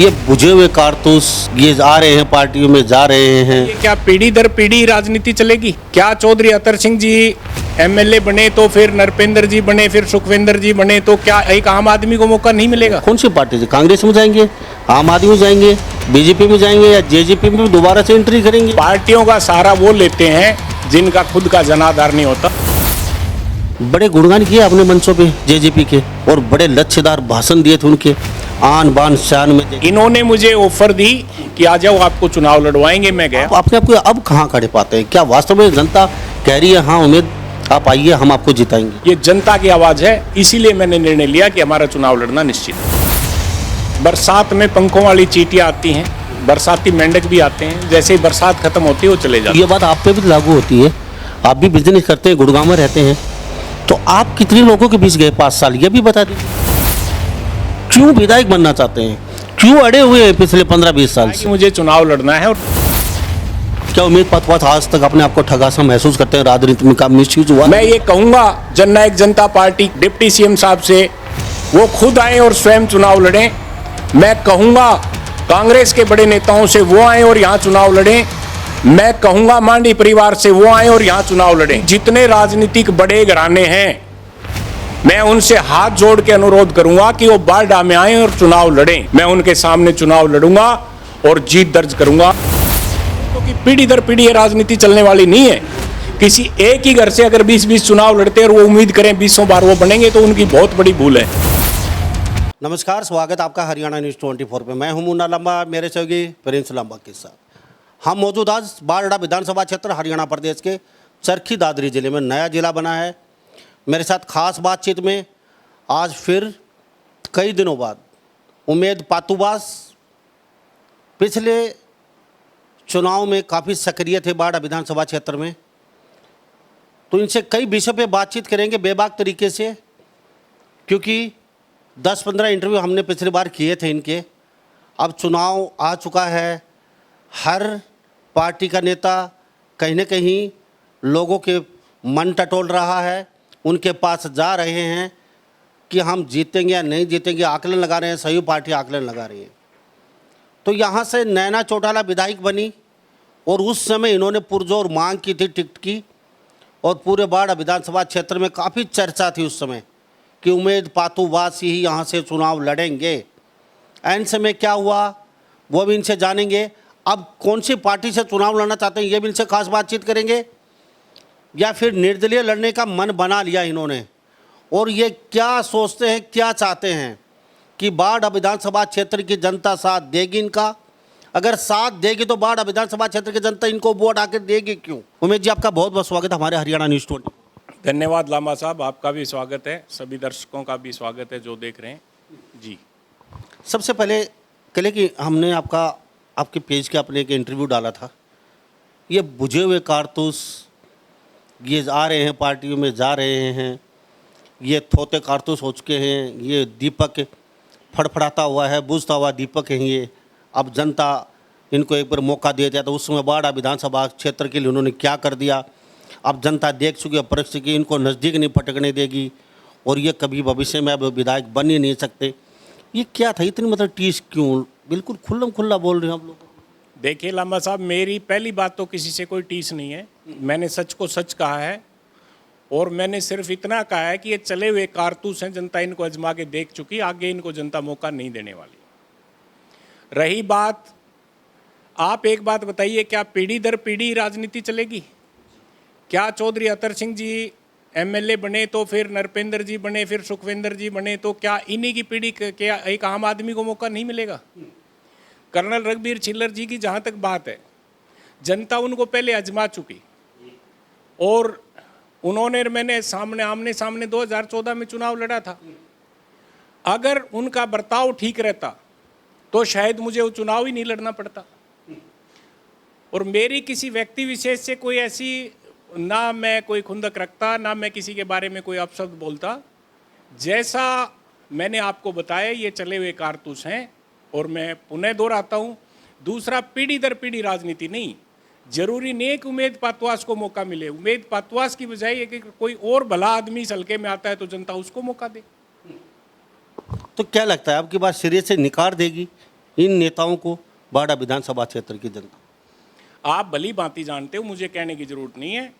ये बुझे हुए कारतूस ये आ रहे हैं, पार्टियों में जा रहे हैं। ये क्या पीढ़ी दर पीढ़ी राजनीति चलेगी? क्या चौधरी अतर सिंह जी एमएलए बने तो फिर नरपेंद्र जी बने, फिर सुखविंदर जी बने, तो क्या एक आम आदमी को मौका नहीं मिलेगा? कौन सी पार्टी से? कांग्रेस में जाएंगे, आम आदमी में जाएंगे, बीजेपी में जाएंगे या जेजेपी में दोबारा से एंट्री करेंगे? पार्टियों का सहारा वो लेते हैं जिनका खुद का जनाधार नहीं होता। बड़े गुणगान किए अपने मंचों पे जेजेपी के, और बड़े लच्छेदार भाषण दिए थे उनके, आन बान शान में। इन्होंने मुझे ऑफर दी कि आ जाओ आपको चुनाव लड़वाएंगे, मैं गया। अपने आप को अब कहाँ खड़े पाते हैं? क्या वास्तव में जनता कह रही है हाँ उम्मीद आप आइए, हम आपको जिताएंगे? ये जनता की आवाज है, इसीलिए मैंने निर्णय लिया कि हमारा चुनाव लड़ना निश्चित है। बरसात में पंखों वाली चींटियां आती हैं, बरसाती मेंढक भी आते हैं, जैसे ही बरसात खत्म होती है वो चले जाते हैं। ये बात आप पे भी लागू होती है, आप भी बिजनेस करते हैं, गुड़गांव में रहते हैं, तो आप कितने लोगों के बीच गए 5 साल, ये भी बता दीजिए। क्यों विधायक बनना चाहते हैं? क्यों अड़े हुए हैं पिछले 15-20 साल से? मुझे चुनाव लड़ना है। और क्या उम्मीद पात्वास आज तक अपने आप को ठगासा महसूस करते हैं? राजनीति में का मिसयूज हुआ? मैं ये कहूंगा जननायक जनता पार्टी डिप्टी सीएम साहब से, वो खुद आए और स्वयं चुनाव लड़ें। मैं कहूंगा कांग्रेस के बड़े नेताओं से वो आए और यहाँ चुनाव लड़ें। मैं कहूंगा मांडी परिवार से वो आए और यहाँ चुनाव लड़ें। जितने राजनीतिक बड़े घराने हैं, मैं उनसे हाथ जोड़ के अनुरोध करूंगा कि वो बारडा में आए और चुनाव लड़ें। मैं उनके सामने चुनाव लड़ूंगा और जीत दर्ज करूंगा। क्योंकि पीढ़ी दर पीढ़ी ये राजनीति चलने वाली नहीं है। किसी एक ही घर से अगर 20-20 चुनाव लड़ते हैं और वो उम्मीद करें 20 बार वो बनेंगे, तो उनकी बहुत बड़ी भूल है। नमस्कार, स्वागत आपका हरियाणा न्यूज़ 24 पे। मैं हूं मुन्ना लंबा, मेरे सहयोगी प्रिंस लंबा के साथ। हम मौजूद आज बारडा विधानसभा क्षेत्र हरियाणा प्रदेश के चरखी दादरी जिले में, नया जिला बना है। मेरे साथ खास बातचीत में आज फिर कई दिनों बाद उमेद पातुबास पिछले चुनाव में काफ़ी सक्रिय थे बारडा विधानसभा क्षेत्र में, तो इनसे कई विषयों पे बातचीत करेंगे बेबाक तरीके से, क्योंकि 10-15 इंटरव्यू हमने पिछली बार किए थे इनके। अब चुनाव आ चुका है, हर पार्टी का नेता कहीं न कहीं लोगों के मन टटोल रहा है, उनके पास जा रहे हैं कि हम जीतेंगे या नहीं जीतेंगे, आकलन लगा रहे हैं, सही पार्टी आकलन लगा रही है। तो यहाँ से नैना चौटाला विधायक बनी और उस समय इन्होंने पुरजोर मांग की थी टिकट की, और पूरे बारडा विधानसभा क्षेत्र में काफ़ी चर्चा थी उस समय कि उमेद पातुबास ही यहाँ से चुनाव लड़ेंगे। एंड समय क्या हुआ वो भी इनसे जानेंगे। अब कौन सी पार्टी से चुनाव लड़ना चाहते हैं ये भी इनसे खास बातचीत करेंगे, या फिर निर्दलीय लड़ने का मन बना लिया इन्होंने, और ये क्या सोचते हैं, क्या चाहते हैं कि बारडा विधानसभा क्षेत्र की जनता साथ देगी इनका? अगर साथ देगी तो बारडा विधानसभा क्षेत्र की जनता इनको वोट आकर देगी क्यों? उमेद जी, आपका बहुत बहुत स्वागत है हमारे हरियाणा न्यूज़ 24। धन्यवाद लामा साहब, आपका भी स्वागत है, सभी दर्शकों का भी स्वागत है जो देख रहे हैं जी। सबसे पहले कल कि हमने आपके पेज के अपने एक इंटरव्यू डाला था, ये बुझे हुए कारतूस ये आ रहे हैं, पार्टियों में जा रहे हैं, ये थोते कारतूस हो चुके हैं, ये दीपक फड़फड़ाता हुआ है, बुझता हुआ दीपक है ये। अब जनता इनको एक बार मौका दे दिया, तो उस समय बारडा विधानसभा क्षेत्र के लिए उन्होंने क्या कर दिया। अब जनता देख चुकी है, परख चुकी, इनको नज़दीक नहीं पटकने देगी, और ये कभी भविष्य में अब विधायक बन ही नहीं सकते। ये क्या था, इतनी मतलब टीस क्यों? बिल्कुल खुल्लम खुल्ला बोल रहे हैं हम लोग। देखिए लामा साहब, मेरी पहली बात तो किसी से कोई टीस नहीं है। मैंने सच को सच कहा है, और मैंने सिर्फ इतना कहा है कि ये चले हुए कारतूस हैं, जनता इनको आजमा के देख चुकी, आगे इनको जनता मौका नहीं देने वाली। रही बात, आप एक बात बताइए, क्या पीढ़ी दर पीढ़ी राजनीति चलेगी? क्या चौधरी अतर सिंह जी एमएलए बने तो फिर नरपेंद्र जी बने, फिर सुखविंदर जी बने, तो क्या इन्हीं की पीढ़ी के एक आम आदमी को मौका नहीं मिलेगा? कर्नल रघुबीर छिल्लर जी की जहाँ तक बात है, जनता उनको पहले आजमा चुकी, और उन्होंने, मैंने आमने सामने 2014 में चुनाव लड़ा था। अगर उनका बर्ताव ठीक रहता तो शायद मुझे वो चुनाव ही नहीं लड़ना पड़ता। और मेरी किसी व्यक्ति विशेष से कोई ऐसी, ना मैं कोई खुंदक रखता, ना मैं किसी के बारे में कोई अपशब्द बोलता। जैसा मैंने आपको बताया, ये चले हुए कारतूस हैं, और मैं पुनः दोहराता हूँ। दूसरा, पीढ़ी दर पीढ़ी राजनीति नहीं, जरूरी नहीं है कि उमेद पातवास को मौका मिले। उमेद पातवास की बजाय कि कोई और भला आदमी इस हल्के में आता है तो जनता उसको मौका दे। तो क्या लगता है आपकी बात सिरे से निकाल देगी इन नेताओं को बाड़ा विधानसभा क्षेत्र की जनता? आप भली भांति जानते हो, मुझे कहने की जरूरत नहीं है।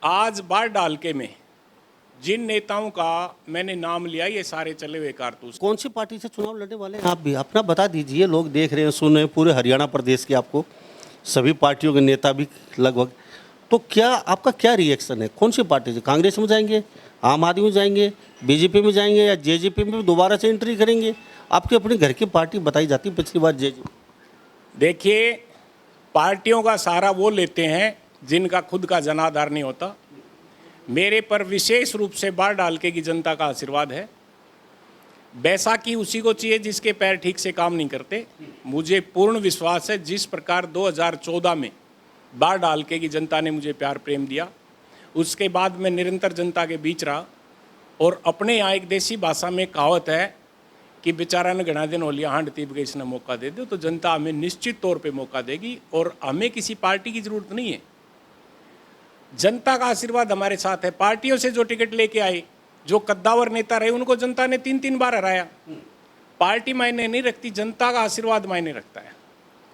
आज बाढ़ डालके में जिन नेताओं का मैंने नाम लिया, ये सारे चले हुए कारतूस। कौन सी पार्टी से चुनाव लड़ने वाले हैं आप भी अपना बता दीजिए, लोग देख रहे हैं, सुन रहे हैं, पूरे हरियाणा प्रदेश के आपको सभी पार्टियों के नेता भी लगभग। तो क्या आपका क्या रिएक्शन है, कौन सी पार्टी से? कांग्रेस में जाएंगे, आम आदमी में जाएंगे, बीजेपी में जाएंगे, या जेजेपी में भी दोबारा से एंट्री करेंगे? आपकी अपने घर की पार्टी बताई जाती है, पिछली बार जेजेपी। देखिए, पार्टियों का सहारा वो लेते हैं जिनका खुद का जनाधार नहीं होता। मेरे पर विशेष रूप से बाढ़ डालके की जनता का आशीर्वाद है। बैसाखी उसी को चाहिए जिसके पैर ठीक से काम नहीं करते। मुझे पूर्ण विश्वास है, जिस प्रकार 2014 में बाढ़ डालके की जनता ने मुझे प्यार प्रेम दिया, उसके बाद मैं निरंतर जनता के बीच रहा। और अपने यहाँ एक देसी भाषा में कहावत है कि बेचारा ने घना दिन हो लिया हांड तीब के, इसने मौका दे दो। तो जनता हमें निश्चित तौर पे मौका देगी और हमें किसी पार्टी की जरूरत नहीं है। जनता का आशीर्वाद हमारे साथ है। पार्टियों से जो टिकट लेके आए, जो कद्दावर नेता रहे, उनको जनता ने 3-3 बार हराया। पार्टी मायने नहीं रखती, जनता का आशीर्वाद मायने रखता है।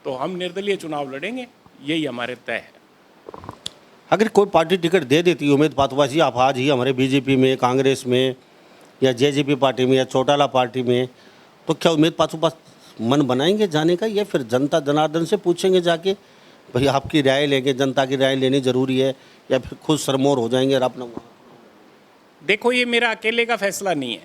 तो हम निर्दलीय चुनाव लड़ेंगे, यही हमारे तय है। अगर कोई पार्टी टिकट दे देती है, उमेद पातुबा जी आप आज ही हमारे बीजेपी में, कांग्रेस में, या जेजेपी पार्टी में, या चौटाला पार्टी में, तो क्या उमेद पातुबा मन बनाएंगे जाने का, या फिर जनता जनार्दन से पूछेंगे जाके भाई आपकी राय लेंगे, जनता की राय लेनी जरूरी है, या फिर खुद सरमोर हो जाएंगे और अपना? देखो, ये मेरा अकेले का फैसला नहीं है,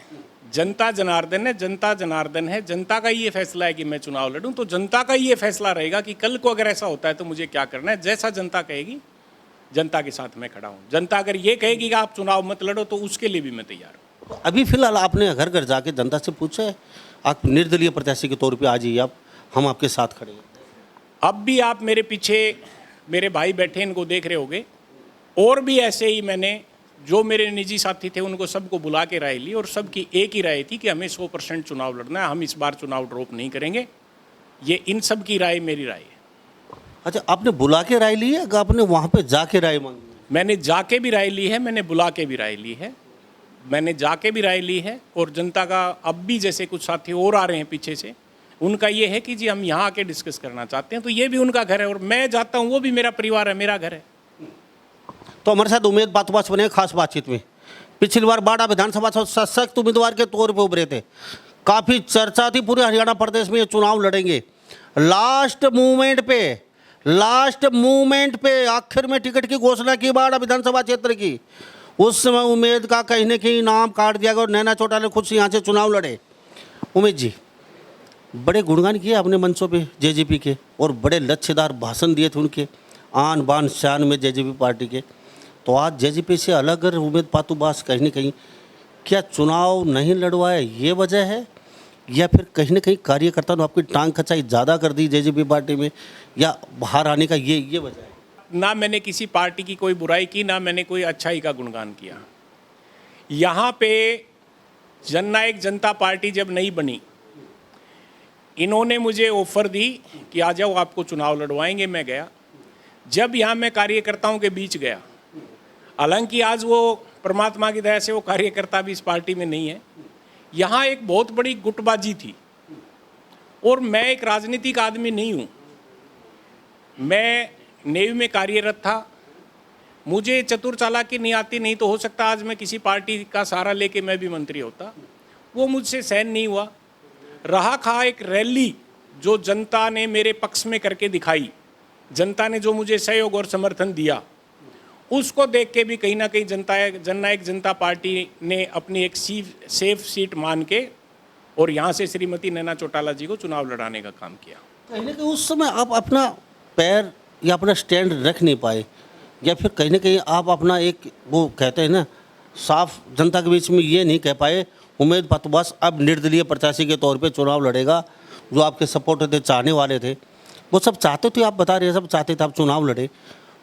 जनता जनार्दन है, जनता जनार्दन है। जनता का ये फैसला है कि मैं चुनाव लड़ूं, तो जनता का ये फैसला रहेगा कि कल को अगर ऐसा होता है तो मुझे क्या करना है। जैसा जनता कहेगी, जनता के साथ मैं खड़ा हूं। जनता अगर ये कहेगी कि आप चुनाव मत लड़ो, तो उसके लिए भी मैं तैयार हूं। तो अभी फिलहाल आपने घर घर जाके जनता से पूछा है, आप निर्दलीय प्रत्याशी के तौर पे आ जाइए, आप हम आपके साथ खड़े हैं? अब भी आप मेरे पीछे मेरे भाई बैठे, इनको देख रहे होगे। और भी ऐसे ही मैंने, जो मेरे निजी साथी थे, उनको सबको बुला के राय ली, और सबकी एक ही राय थी कि हमें 100% चुनाव लड़ना है, हम इस बार चुनाव ड्रॉप नहीं करेंगे। ये इन सब की राय मेरी राय है। अच्छा, आपने बुला के राय ली है या आपने वहाँ पे जाके राय मांगी? मैंने जाके भी राय ली है, मैंने बुला के भी राय ली है। मैंने जाके भी राय ली है, और जनता का अब भी जैसे कुछ साथी और आ रहे हैं पीछे से, उनका ये है कि जी हम यहाँ आके डिस्कस करना चाहते हैं। तो ये भी उनका घर है, और मैं जाता हूँ, वो भी मेरा परिवार है, मेरा घर है। तो हमारे साथ उमेद पातुबा बने खास बातचीत में। पिछली बार बाड़ा विधानसभा से सशक्त उम्मीदवार के तौर पे उभरे थे, काफ़ी चर्चा थी पूरे हरियाणा प्रदेश में ये चुनाव लड़ेंगे। लास्ट मूवमेंट पे आखिर में टिकट की घोषणा की बाड़ा विधानसभा क्षेत्र की। उस समय उमेद का कहीं न कहीं नाम काट दिया गया और नैना चौटाला खुद से यहाँ से चुनाव लड़े। उमेद जी, बड़े गुणगान किए आपने मंचों पे जेजेपी के, और बड़े लक्ष्यदार भाषण दिए थे उनके, आन बान शान में जेजेपी पार्टी के। तो आज जेजेपी से अलग अगर उमेद पातुबा कहीं न कहीं क्या चुनाव नहीं लड़वाया, ये वजह है, या फिर कहीं न कहीं कार्यकर्ताओं ने आपकी टांग खचाई ज़्यादा कर दी जेजेपी पार्टी में, या बाहर आने का ये वजह है? ना मैंने किसी पार्टी की कोई बुराई की, ना मैंने कोई अच्छाई का गुणगान किया। यहाँ पे जननायक जनता पार्टी जब नहीं बनी, इन्होंने मुझे ऑफर दी कि आ जाओ आपको चुनाव लड़वाएंगे। मैं गया। जब यहाँ मैं कार्यकर्ताओं के बीच गया, हालांकि आज वो परमात्मा की दया से वो कार्यकर्ता भी इस पार्टी में नहीं है, यहाँ एक बहुत बड़ी गुटबाजी थी। और मैं एक राजनीतिक आदमी नहीं हूँ, मैं नेवी में कार्यरत था, मुझे चतुर चालाकी नहीं आती, नहीं तो हो सकता आज मैं किसी पार्टी का सहारा लेके मैं भी मंत्री होता। वो मुझसे सहन नहीं हुआ। रहा खा एक रैली जो जनता ने मेरे पक्ष में करके दिखाई, जनता ने जो मुझे सहयोग और समर्थन दिया, उसको देख के भी कहीं ना कहीं जननायक जनता पार्टी ने अपनी एक सेफ सीट मान के और यहाँ से श्रीमती नैना चौटाला जी को चुनाव लड़ाने का काम किया। कहीं ना कहीं उस समय आप अपना पैर या अपना स्टैंड रख नहीं पाए, या फिर कहीं ना कहीं आप अपना एक वो कहते हैं ना साफ जनता के बीच में ये नहीं कह पाए उमेद पातुबा अब निर्दलीय प्रत्याशी के तौर पे चुनाव लड़ेगा। जो आपके सपोर्टर थे, चाहने वाले थे, वो सब चाहते थे, आप बता रहे हैं सब चाहते थे आप चुनाव लड़े,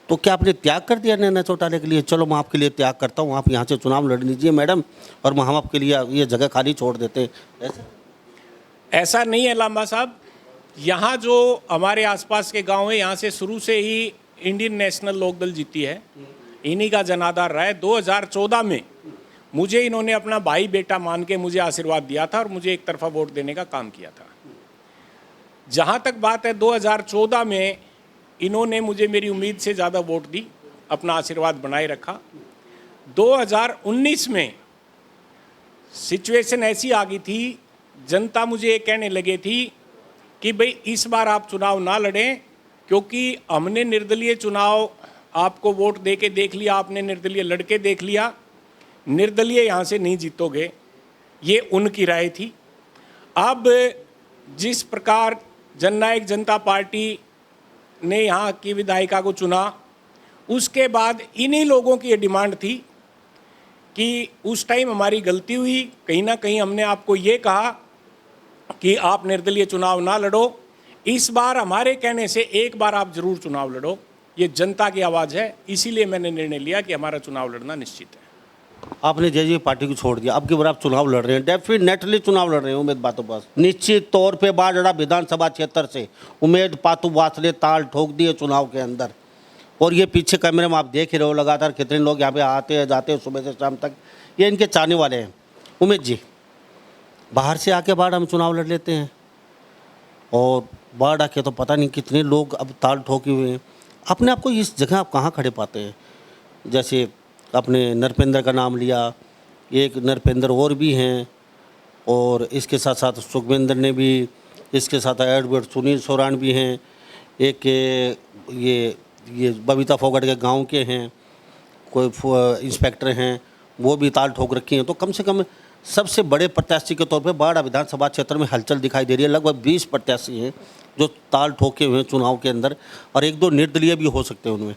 तो क्या आपने त्याग कर दिया नैना चौटाला के लिए? चलो मैं आपके लिए त्याग करता हूँ, आप यहाँ से चुनाव लड़ लीजिए मैडम, और हम आपके लिए ये जगह खाली छोड़ देते हैं। ऐसा नहीं है लांबा साहब। यहाँ जो हमारे आसपास के गांव है, यहाँ से शुरू से ही इंडियन नेशनल लोकदल जीती है, इन्हीं का जनाधार रहा है। 2014 में मुझे इन्होंने अपना भाई बेटा मान के मुझे आशीर्वाद दिया था और मुझे एक तरफा वोट देने का काम किया था। जहाँ तक बात है 2014 में इन्होंने मुझे मेरी उम्मीद से ज़्यादा वोट दी, अपना आशीर्वाद बनाए रखा। 2019 में सिचुएशन ऐसी आ गई थी, जनता मुझे ये कहने लगे थी कि भाई इस बार आप चुनाव ना लड़ें, क्योंकि हमने निर्दलीय चुनाव आपको वोट दे के देख लिया, आपने निर्दलीय लड़के देख लिया, निर्दलीय यहाँ से नहीं जीतोगे। ये उनकी राय थी। अब जिस प्रकार जननायक जनता पार्टी ने यहाँ की विधायिका को चुना, उसके बाद इन्हीं लोगों की ये डिमांड थी कि उस टाइम हमारी गलती हुई, कहीं ना कहीं हमने आपको ये कहा कि आप निर्दलीय चुनाव ना लड़ो, इस बार हमारे कहने से एक बार आप जरूर चुनाव लड़ो। ये जनता की आवाज़ है, इसीलिए मैंने निर्णय लिया कि हमारा चुनाव लड़ना निश्चित है। आपने जे पार्टी को छोड़ दिया, अब की बार आप चुनाव लड़ रहे हैं, डेफिनेटली चुनाव लड़ रहे हैं उमेद पातू पास। निश्चित तौर पे बारडा विधानसभा क्षेत्र से उमेद पातू वास ने ताल ठोक दिए चुनाव के अंदर। और ये पीछे कैमरे में आप देख ही रहे हो लगातार कितने लोग यहाँ पे आते हैं जाते हैं सुबह से शाम तक, ये इनके चाहने वाले हैं। उमेद जी, बाहर से आके बारडा में चुनाव लड़ लेते हैं और बारडा के तो पता नहीं कितने लोग अब ताल ठोके हुए हैं। अपने आपको इस जगह आप कहाँ खड़े पाते हैं? जैसे आपने नरपेंद्र का नाम लिया, एक नरपेंद्र और भी हैं, और इसके साथ साथ सुखविंदर ने भी, इसके साथ एडवर्ड सुनील सोरान भी हैं, एक ये बबीता फोगट के गांव के हैं, कोई इंस्पेक्टर हैं, वो भी ताल ठोक रखी हैं। तो कम से कम सबसे बड़े प्रत्याशी के तौर पे बारडा विधानसभा क्षेत्र में हलचल दिखाई दे रही है। लगभग 20 प्रत्याशी हैं जो ताल ठोके हुए हैं चुनाव के अंदर, और 1-2 निर्दलीय भी हो सकते हैं उनमें।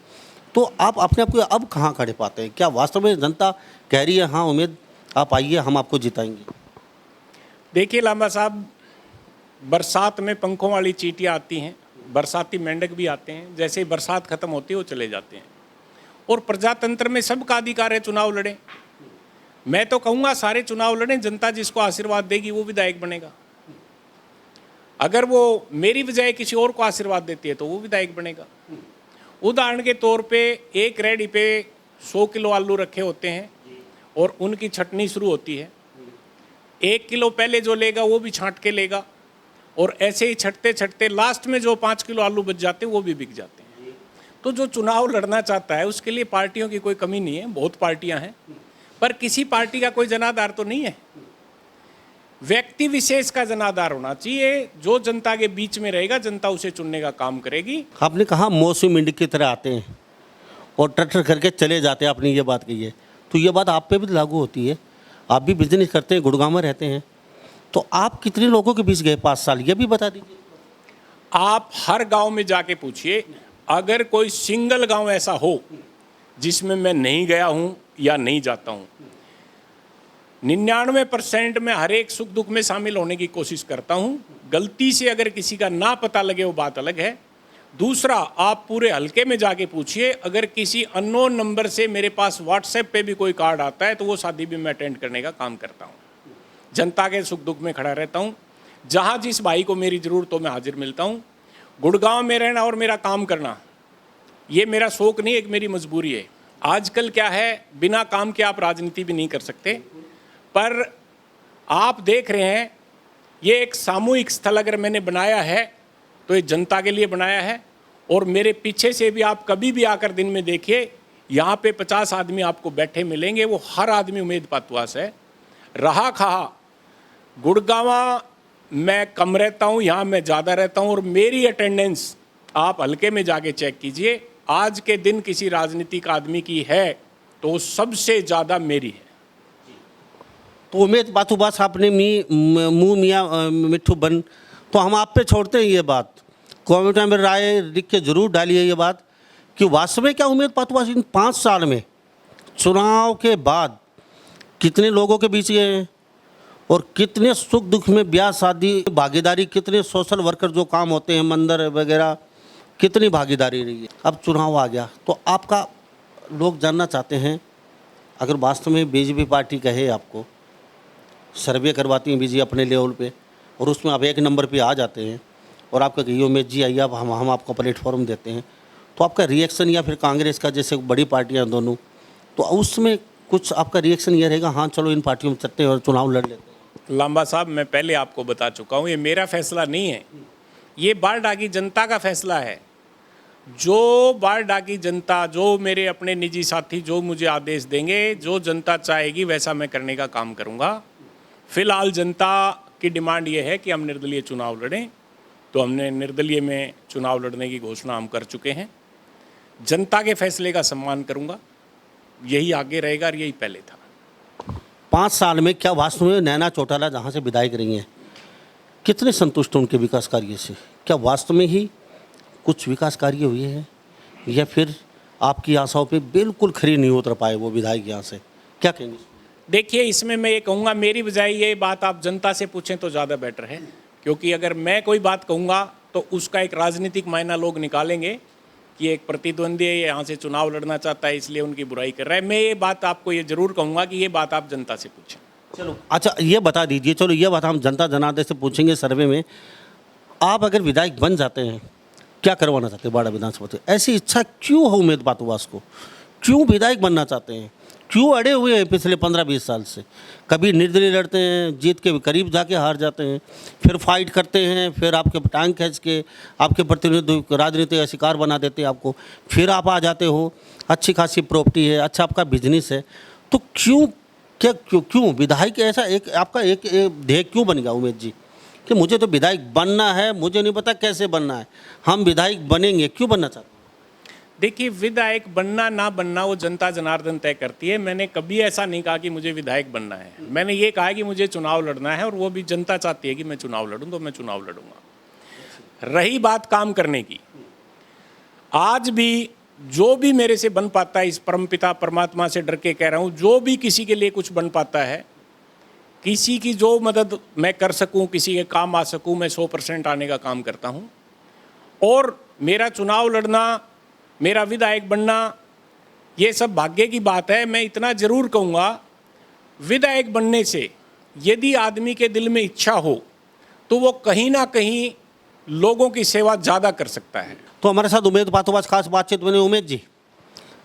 तो आप अपने आप को अब कहाँ खड़े पाते हैं? क्या वास्तव में जनता कह रही है हाँ उमेद आप आइए, हम आपको जिताएंगे? देखिए लांबा साहब, बरसात में पंखों वाली चींटियाँ आती हैं, बरसाती मेंढक भी आते हैं, जैसे ही बरसात खत्म होती है वो चले जाते हैं। और प्रजातंत्र में सबका अधिकार है चुनाव लड़े। मैं तो कहूँगा सारे चुनाव लड़ें, जनता जिसको आशीर्वाद देगी वो विधायक बनेगा। अगर वो मेरी बजाय किसी और को आशीर्वाद देती है तो वो विधायक बनेगा। उदाहरण के तौर पे एक रेडी पे 100 किलो आलू रखे होते हैं और उनकी छटनी शुरू होती है। 1 किलो पहले जो लेगा वो भी छांट के लेगा, और ऐसे ही छटते छटते लास्ट में जो 5 किलो आलू बच जाते हैं वो भी बिक जाते हैं। तो जो चुनाव लड़ना चाहता है उसके लिए पार्टियों की कोई कमी नहीं है, बहुत पार्टियां हैं, पर किसी पार्टी का कोई जनाधार तो नहीं है। व्यक्ति विशेष का जनाधार होना चाहिए, जो जनता के बीच में रहेगा, जनता उसे चुनने का काम करेगी। आपने कहा मौसमी मेंढक की तरह आते हैं और टटर करके चले जाते हैं, आपने ये बात कही है, तो ये बात आप पे भी लागू होती है। आप भी बिजनेस करते हैं, गुड़गांव में रहते हैं, तो आप कितने लोगों के बीच गए 5 साल, ये भी बता दीजिए। आप हर गांव में जाके पूछिए, अगर कोई सिंगल गांव ऐसा हो जिसमें मैं नहीं गया हूं या नहीं जाता हूं। 99% में हर एक सुख दुख में शामिल होने की कोशिश करता हूं। गलती से अगर किसी का ना पता लगे वो बात अलग है। दूसरा, आप पूरे हलके में जाके पूछिए, अगर किसी अननोन नंबर से मेरे पास व्हाट्सएप पे भी कोई कार्ड आता है तो वो शादी भी मैं अटेंड करने का काम करता हूँ। जनता के सुख दुख में खड़ा रहता हूँ। जहाँ जिस भाई को मेरी ज़रूरत हो मैं हाजिर मिलता हूँ। गुड़गांव में रहना और मेरा काम करना ये मेरा शौक नहीं, एक मेरी मजबूरी है। आजकल क्या है, बिना काम के आप राजनीति भी नहीं कर सकते, पर आप देख रहे हैं ये एक सामूहिक स्थल अगर मैंने बनाया है तो ये जनता के लिए बनाया है। और मेरे पीछे से भी आप कभी भी आकर दिन में देखिए, यहाँ पे 50 आदमी आपको बैठे मिलेंगे, वो हर आदमी उमेद पातवास है। रहा कहा, गुड़गांव मैं कम रहता हूँ, यहाँ मैं ज़्यादा रहता हूँ, और मेरी अटेंडेंस आप हल्के में जाके चेक कीजिए, आज के दिन किसी राजनीतिक आदमी की है तो सबसे ज़्यादा मेरी है। तो उमेद पातुबास आपने मुँह मियाँ मिट्ठू बन, तो हम आप पे छोड़ते हैं ये बात। कमेंट में राय लिख के जरूर डालिए ये बात कि वास्तव में क्या उमेद पातुबास इन 5 साल में चुनाव के बाद कितने लोगों के बीच गए हैं, और कितने सुख दुख में ब्याह शादी भागीदारी, कितने सोशल वर्कर जो काम होते हैं मंदिर वगैरह, कितनी भागीदारी रही है। अब चुनाव आ गया तो आपका लोग जानना चाहते हैं, अगर वास्तव में बीजेपी पार्टी कहे आपको, सर्वे करवाती हैं बीजेपी अपने लेवल पे, और उसमें आप 1 नंबर पे आ जाते हैं और आपका कहिए उमेद जी आइए, अब हम आपको प्लेटफॉर्म देते हैं, तो आपका रिएक्शन, या फिर कांग्रेस का जैसे बड़ी पार्टियाँ हैं दोनों, तो उसमें कुछ आपका रिएक्शन ये रहेगा हाँ चलो इन पार्टियों में चलते हैं और चुनाव लड़ लेते हैं? लांबा साहब, मैं पहले आपको बता चुका हूँ, ये मेरा फैसला नहीं है, ये बारडा की जनता का फैसला है। जो बारडा की जनता, जो मेरे अपने निजी साथी जो मुझे आदेश देंगे, जो जनता चाहेगी वैसा मैं करने का काम करूँगा। फिलहाल जनता की डिमांड ये है कि हम निर्दलीय चुनाव लड़ें, तो हमने निर्दलीय में चुनाव लड़ने की घोषणा हम कर चुके हैं। जनता के फैसले का सम्मान करूँगा, यही आगे रहेगा और यही पहले था। 5 साल में क्या वास्तव में नैना चौटाला जहाँ से विधायक रही हैं, कितने संतुष्ट हैं उनके विकास कार्य से? क्या वास्तव में ही कुछ विकास कार्य हुए हैं या फिर आपकी आशाओं पे बिल्कुल खरी नहीं उतर पाए वो विधायक यहाँ से? क्या कहेंगे? देखिए, इसमें मैं ये कहूँगा, मेरी बजाय ये बात आप जनता से पूछें तो ज़्यादा बेटर है, क्योंकि अगर मैं कोई बात कहूँगा तो उसका एक राजनीतिक मायना लोग निकालेंगे कि एक प्रतिद्वंदी है, यहाँ से चुनाव लड़ना चाहता है इसलिए उनकी बुराई कर रहा है। मैं ये बात आपको ये जरूर कहूँगा कि ये बात आप जनता से पूछें। चलो अच्छा, ये बता दीजिए, चलो ये बात हम जनता जनार्दन से पूछेंगे सर्वे में। आप अगर विधायक बन जाते हैं, क्या करवाना चाहते हैं बाड़ा विधानसभा से? ऐसी इच्छा क्यों है उमेद पातुवास को? क्यों विधायक बनना चाहते हैं? क्यों अड़े हुए हैं पिछले 15-20 साल से? कभी निर्दलीय लड़ते हैं, जीत के करीब जाके हार जाते हैं, फिर फाइट करते हैं, फिर आपके टांग खींच के आपके प्रतिनिधि राजनीति का शिकार बना देते हैं आपको, फिर आप आ जाते हो, अच्छी खासी प्रॉपर्टी है, अच्छा आपका बिजनेस है, तो क्यों विधायक ऐसा एक आपका एक ध्येय क्यों बन गया उमेश जी कि मुझे तो विधायक बनना है, मुझे नहीं पता कैसे बनना है, हम विधायक बनेंगे? क्यों बनना चाहते हैं? देखिए, विधायक बनना ना बनना वो जनता जनार्दन तय करती है। मैंने कभी ऐसा नहीं कहा कि मुझे विधायक बनना है। मैंने ये कहा कि मुझे चुनाव लड़ना है और वो भी जनता चाहती है कि मैं चुनाव लड़ूं तो मैं चुनाव लड़ूंगा। रही बात काम करने की, आज भी जो भी मेरे से बन पाता है, इस परमपिता परमात्मा से डर के कह रहा हूँ, जो भी किसी के लिए कुछ बन पाता है, किसी की जो मदद मैं कर सकूं, किसी के काम आ सकूं, मैं 100% आने का काम करता हूं। और मेरा चुनाव लड़ना, मेरा विधायक बनना, ये सब भाग्य की बात है। मैं इतना जरूर कहूँगा, विधायक बनने से यदि आदमी के दिल में इच्छा हो तो वो कहीं ना कहीं लोगों की सेवा ज़्यादा कर सकता है। तो हमारे साथ उमेद पातुवास खास बातचीत बनी। उमेश जी,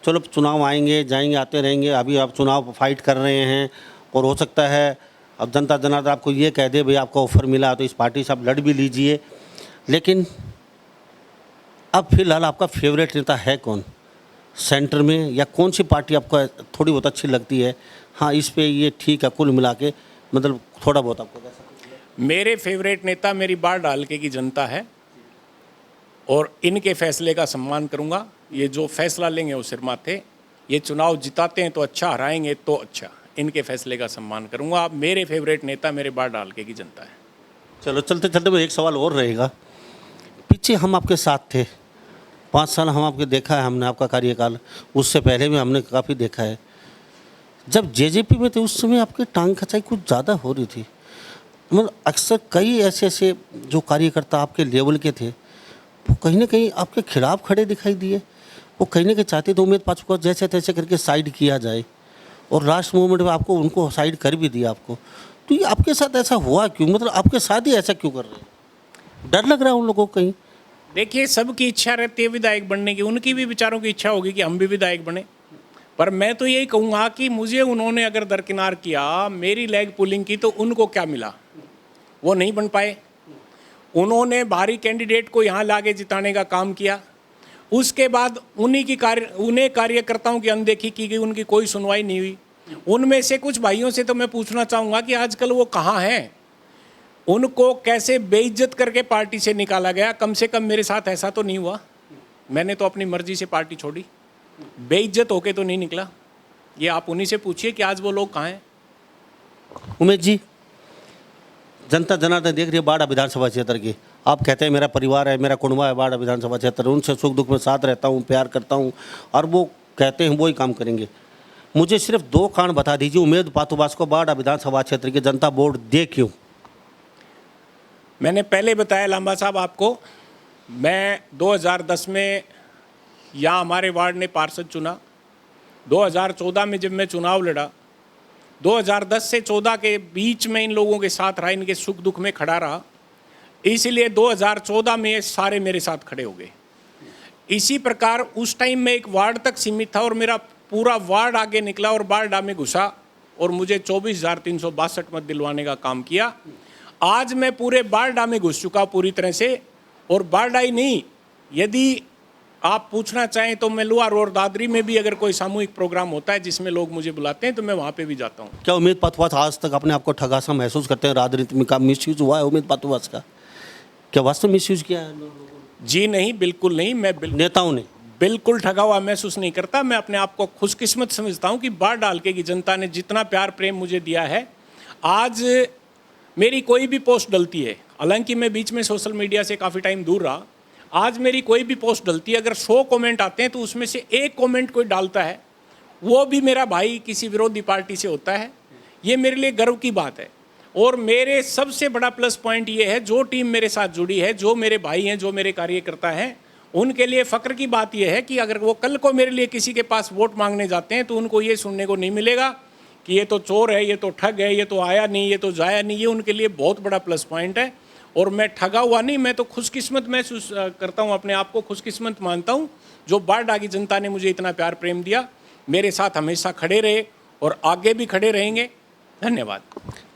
चलो चुनाव आएंगे जाएंगे आते रहेंगे, अभी आप चुनाव फाइट कर रहे हैं और हो सकता है अब जनता जनार्दन आपको ये कह दे भाई आपको ऑफर मिला तो इस पार्टी से आप लड़ भी लीजिए, लेकिन अब फिलहाल आपका फेवरेट नेता है कौन सेंटर में, या कौन सी पार्टी आपको थोड़ी बहुत अच्छी लगती है? हाँ, इस पे ये ठीक है, कुल मिला के मतलब थोड़ा बहुत आपको कैसा? मेरे फेवरेट नेता मेरी बारडा हल्के की जनता है और इनके फैसले का सम्मान करूंगा। ये जो फैसला लेंगे वो सिर माथे। ये चुनाव जिताते हैं तो अच्छा, हराएंगे तो अच्छा, इनके फैसले का सम्मान करूंगा। मेरे फेवरेट नेता मेरे बारडा हल्के की जनता है। चलो चलते चलते में एक सवाल और रहेगा। पीछे हम आपके साथ थे, 5 साल हम आपके देखा है हमने, आपका कार्यकाल, उससे पहले भी हमने काफ़ी देखा है। जब जेजेपी में थे उस समय आपकी टांग खचाई कुछ ज़्यादा हो रही थी। मतलब अक्सर कई ऐसे जो कार्यकर्ता आपके लेवल के थे वो कहीं ना कहीं आपके खिलाफ खड़े दिखाई दिए। वो कहीं ना कहीं चाहते थे उमेद पाचू को जैसे तैसे करके साइड किया जाए, और लास्ट मोमेंट में आपको उनको साइड कर भी दिया आपको। तो ये आपके साथ ऐसा हुआ क्यों? मतलब आपके साथ ही ऐसा क्यों कर रहे हैं? डर लग रहा है उन लोगों को कहीं? देखिए, सबकी इच्छा रहती है विधायक बनने की, उनकी भी विचारों की इच्छा होगी कि हम भी विधायक बने, पर मैं तो यही कहूँगा कि मुझे उन्होंने अगर दरकिनार किया, मेरी लेग पुलिंग की, तो उनको क्या मिला? वो नहीं बन पाए। उन्होंने बाहरी कैंडिडेट को यहाँ लाके जिताने का काम किया, उसके बाद उन्हें कार्यकर्ताओं की अनदेखी की गई, उनकी कोई सुनवाई नहीं हुई। उनमें से कुछ भाइयों से तो मैं पूछना चाहूँगा कि आजकल वो कहाँ हैं? उनको कैसे बेइज्जत करके पार्टी से निकाला गया? कम से कम मेरे साथ ऐसा तो नहीं हुआ। मैंने तो अपनी मर्जी से पार्टी छोड़ी, बेइज्जत होके तो नहीं निकला। ये आप उन्हीं से पूछिए कि आज वो लोग कहाँ हैं। उमेश जी, जनता जनार्दन देख रही है बाड़ा विधानसभा क्षेत्र की। आप कहते हैं मेरा परिवार है, मेरा कुटुंबा है बाड़ा विधानसभा क्षेत्र, उनसे सुख दुख में साथ रहता हूँ, प्यार करता हूँ, और वो कहते हैं वही काम करेंगे। मुझे सिर्फ 2 कारण बता दीजिए उमेद पातुवास को बाड़ा विधानसभा क्षेत्र की जनता वोट दे क्यों? मैंने पहले बताया लांबा साहब आपको, मैं 2010 में यहाँ हमारे वार्ड ने पार्षद चुना। 2014 में जब मैं चुनाव लड़ा, 2010 से 14 के बीच में इन लोगों के साथ रहा, इनके सुख दुख में खड़ा रहा, इसीलिए 2014 में ये सारे मेरे साथ खड़े हो गए। इसी प्रकार उस टाइम में एक वार्ड तक सीमित था और मेरा पूरा वार्ड आगे निकला और बारडा में घुसा और मुझे 24,362 मत दिलवाने का काम किया। आज मैं पूरे बारडा में घुस चुका पूरी तरह से, और बारडा ही नहीं, यदि आप पूछना चाहें तो मैं लोअर और दादरी में भी अगर कोई सामूहिक प्रोग्राम होता है जिसमें लोग मुझे बुलाते हैं तो मैं वहाँ पे भी जाता हूँ। क्या उमेद पातुवास आज तक अपने आप को ठगा सा महसूस करते हैं? राजनीति में का मिसयूज हुआ है उमेद पातुवास का? क्या वास्तव में मिसयूज किया है जी नहीं, बिल्कुल नहीं। मैं नेताओं ने? बिल्कुल ठगा हुआ महसूस नहीं करता। मैं अपने आप को खुशकिस्मत समझता हूँ कि बाढ़ डाल के की जनता ने जितना प्यार प्रेम मुझे दिया है। आज मेरी कोई भी पोस्ट डलती है, हालांकि मैं बीच में सोशल मीडिया से काफ़ी टाइम दूर रहा, आज मेरी कोई भी पोस्ट डलती है, अगर 100 कमेंट आते हैं तो उसमें से एक कमेंट कोई डालता है, वो भी मेरा भाई किसी विरोधी पार्टी से होता है। ये मेरे लिए गर्व की बात है। और मेरे सबसे बड़ा प्लस पॉइंट ये है, जो टीम मेरे साथ जुड़ी है, जो मेरे भाई हैं, जो मेरे कार्यकर्ता हैं, उनके लिए फ़ख्र की बात यह है कि अगर वो कल को मेरे लिए किसी के पास वोट मांगने जाते हैं तो उनको ये सुनने को नहीं मिलेगा कि ये तो चोर है, ये तो ठग है, ये तो आया नहीं, ये तो जाया नहीं। ये उनके लिए बहुत बड़ा प्लस पॉइंट है। और मैं ठगा हुआ नहीं, मैं तो खुशकिस्मत महसूस करता हूँ, अपने आप को खुशकिस्मत मानता हूँ। जो बारडा की जनता ने मुझे इतना प्यार प्रेम दिया, मेरे साथ हमेशा खड़े रहे और आगे भी खड़े रहेंगे। धन्यवाद।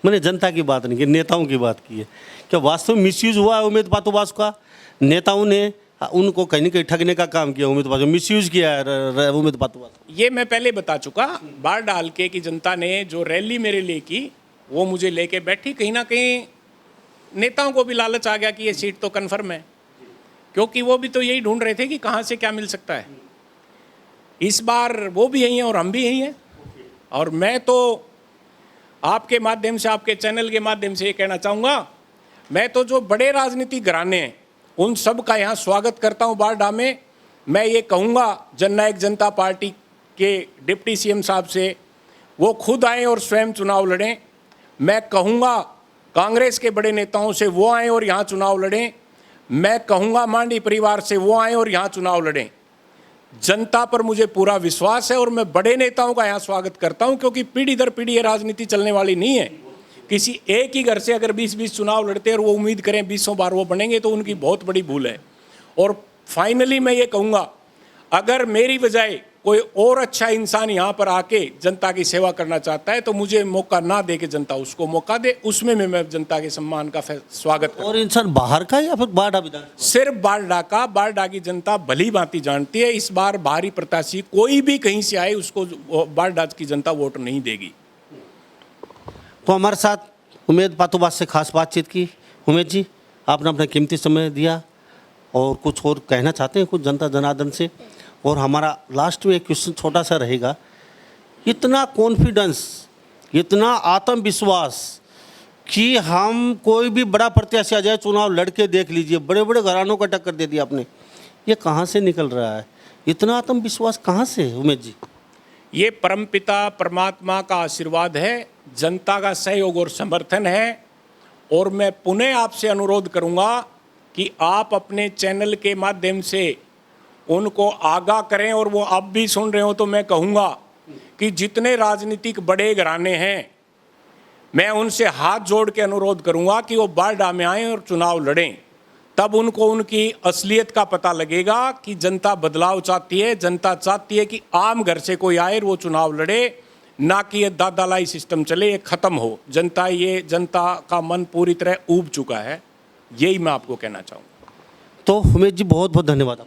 मैंने जनता की बात नहीं की, नेताओं की बात की है। क्या वास्तव में मिसयूज हुआ है उमेद पातुवास का? नेताओं ने उनको कहीं न कहीं ठगने का काम किया, उमेद पातुवास मिसयूज किया है उमेद पातुवास? ये मैं पहले बता चुका। बाढ़ डाल के की जनता ने जो रैली मेरे लिए की, वो मुझे लेके बैठी। कहीं ना कहीं नेताओं को भी लालच आ गया कि ये सीट तो कन्फर्म है, क्योंकि वो भी तो यही ढूंढ रहे थे कि कहाँ से क्या मिल सकता है। इस बार वो भी यही हैं और हम भी यही हैं। और मैं तो आपके माध्यम से, आपके चैनल के माध्यम से ये कहना चाहूँगा, मैं तो जो बड़े राजनीतिक घराने हैं उन सब का यहाँ स्वागत करता हूँ बारडा में। मैं ये कहूँगा जननायक जनता पार्टी के डिप्टी सीएम साहब से, वो खुद आएँ और स्वयं चुनाव लड़ें। मैं कहूँगा कांग्रेस के बड़े नेताओं से, वो आएँ और यहाँ चुनाव लड़ें। मैं कहूँगा मांडी परिवार से, वो आएँ और यहाँ चुनाव लड़ें। जनता पर मुझे पूरा विश्वास है और मैं बड़े नेताओं का यहाँ स्वागत करता हूँ, क्योंकि पीढ़ी दर पीढ़ी ये राजनीति चलने वाली नहीं है। किसी एक ही घर से अगर 20-20 चुनाव लड़ते हैं और वो उम्मीद करें 20 बार वो बनेंगे, तो उनकी बहुत बड़ी भूल है। और फाइनली मैं ये कहूँगा, अगर मेरी बजाय कोई और अच्छा इंसान यहाँ पर आके जनता की सेवा करना चाहता है तो मुझे मौका ना दे के जनता उसको मौका दे, उसमें मैं जनता के सम्मान का स्वागत करूँ। और इंसान बाहर का या फिर बारडा विधान? सिर्फ बारडा का। बारडा की जनता भली भांति जानती है, इस बार बाहरी प्रत्याशी कोई भी कहीं से आए उसको बारडा की जनता वोट नहीं देगी। तो हमारे साथ उमेद पातुवास से खास बातचीत की। उमेद जी, आपने अपना कीमती समय दिया और कुछ और कहना चाहते हैं कुछ जनता जनार्दन से? और हमारा लास्ट में एक क्वेश्चन छोटा सा रहेगा, इतना कॉन्फिडेंस, इतना आत्मविश्वास कि हम कोई भी बड़ा प्रत्याशी आ जाए चुनाव लड़के देख लीजिए, बड़े बड़े घरानों का टक्कर दे दिया आपने, ये कहाँ से निकल रहा है? इतना आत्मविश्वास कहाँ से उमेद जी? ये परमपिता परमात्मा का आशीर्वाद है, जनता का सहयोग और समर्थन है। और मैं पुनः आपसे अनुरोध करूंगा कि आप अपने चैनल के माध्यम से उनको आगाह करें, और वो आप भी सुन रहे हो तो मैं कहूँगा कि जितने राजनीतिक बड़े घराने हैं, मैं उनसे हाथ जोड़ के अनुरोध करूँगा कि वो बारडा में आएँ और चुनाव लड़ें। तब उनको उनकी असलियत का पता लगेगा कि जनता बदलाव चाहती है। जनता चाहती है कि आम घर से कोई आए और वो चुनाव लड़े, ना कि ये दादालाई सिस्टम चले, ये ख़त्म हो। जनता का मन पूरी तरह ऊब चुका है। यही मैं आपको कहना चाहूँगा। तो उमेद जी बहुत बहुत धन्यवाद।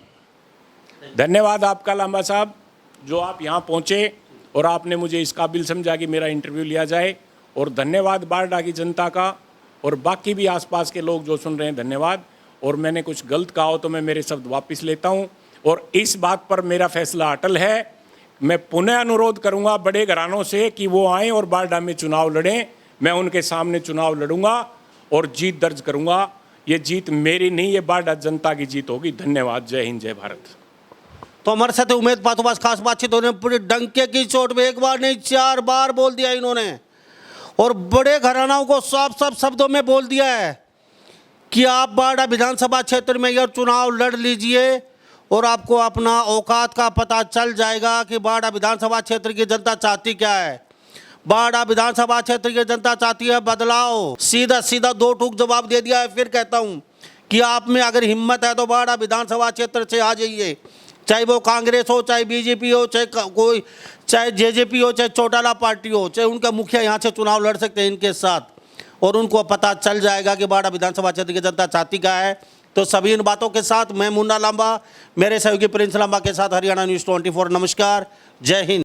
धन्यवाद आपका लांबा साहब, जो आप यहाँ पहुँचे और आपने मुझे इस काबिल समझा कि मेरा इंटरव्यू लिया जाए। और धन्यवाद बारडा की जनता का, और बाकी भी आसपास के लोग जो सुन रहे हैं, धन्यवाद। और मैंने कुछ गलत कहा हो तो मैं मेरे शब्द वापस लेता हूँ, और इस बात पर मेरा फैसला अटल है। मैं पुनः अनुरोध करूँगा बड़े घरानों से कि वो आएँ और बारडा में चुनाव लड़ें। मैं उनके सामने चुनाव लड़ूंगा और जीत दर्ज करूँगा। ये जीत मेरी नहीं, ये बारडा जनता की जीत होगी। धन्यवाद। जय हिंद, जय भारत। तो हमारे साथ उमेद पातुवास खास बातचीत होने, पूरे डंके की चोट में एक बार नहीं 4 बार बोल दिया इन्होंने, और बड़े घरानाओं को साफ साफ शब्दों में बोल दिया है कि आप बारडा विधानसभा क्षेत्र में यह चुनाव लड़ लीजिए और आपको अपना औकात का पता चल जाएगा कि बारडा विधानसभा क्षेत्र की जनता चाहती क्या है। बारडा विधानसभा क्षेत्र की जनता चाहती है बदलाव। सीधा सीधा 2 टूक जवाब दे दिया है। फिर कहता हूं कि आप में अगर हिम्मत है तो बारडा विधानसभा क्षेत्र से आ जाइए, चाहे वो कांग्रेस हो, चाहे बीजेपी हो, चाहे जेजेपी हो, चाहे चौटाला पार्टी हो, चाहे उनका मुखिया यहाँ से चुनाव लड़ सकते हैं इनके साथ, और उनको पता चल जाएगा कि बारडा विधानसभा क्षेत्र की जनता चाहती क्या है। तो सभी इन बातों के साथ मैं मुन्ना लांबा, मेरे सहयोगी प्रिंस लांबा के साथ हरियाणा न्यूज़ 24। नमस्कार, जय हिंद।